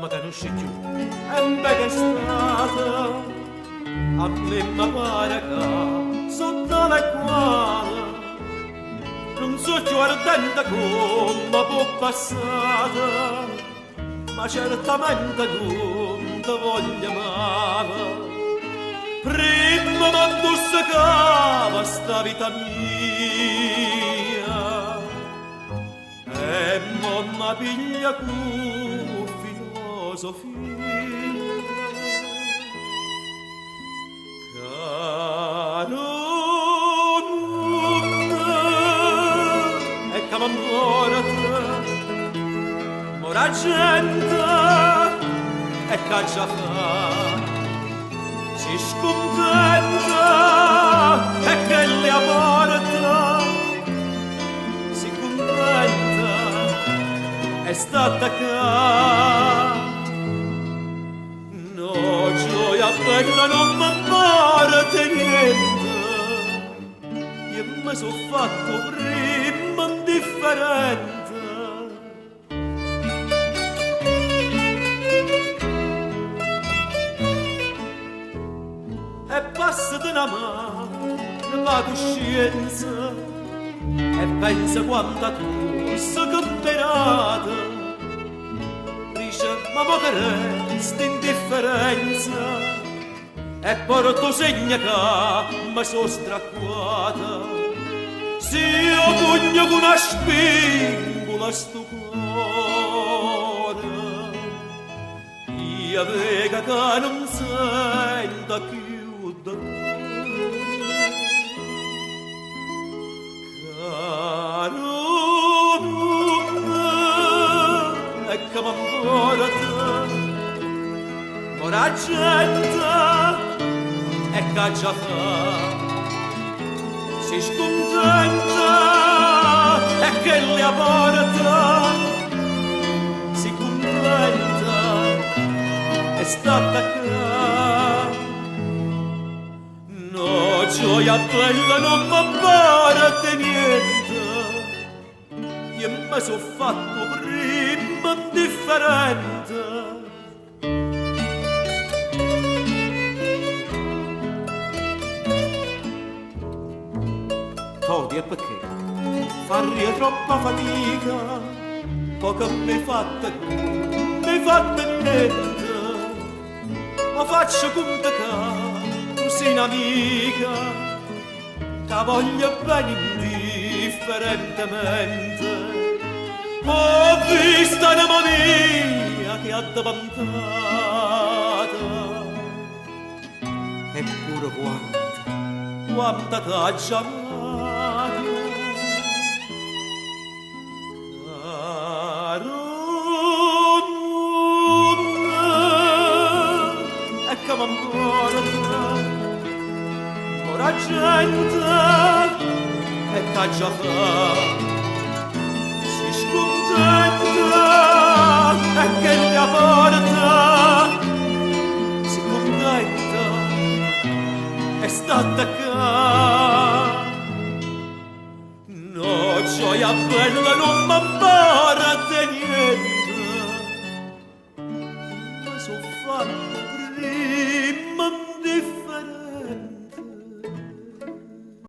ma che non c'è più, è un bel che è stata, a me mi pare che sotto la quale non so più ardente come può passare, ma certamente non ti voglio male. Prima mi stuccava sta vita mia e mamma piglia con filosofia. Caro e che mora gente e che già fa si scontenta e che le porta si contenta è stata ca no gioia bella non mi parte niente io mi sono fatto prima indifferente. E passate una mano la coscienza e pensa quanta tu sei camperata. Dice ma mo che resta indifferenza e porto segna che mi sono stracquata. Se io pugno con una spingola sto cuore io vega che non senta più. Caro e che ora gente e che già fa si scontenta e che le porta si contenta è stata gioia bella non mi parte niente io mi sono fatto prima indifferente. Todi e perché farri troppa fatica poco mi fatta niente ma faccio conto che sei un'amica che voglio bene indifferentemente. Ho visto una mia che ha davanzata eppure quanta t'ha già amato. Caro e che ora gente e che già fa si scontenta e che le porta si contenta è stata ca no gioia bella non mi parte niente ma sono fatto prima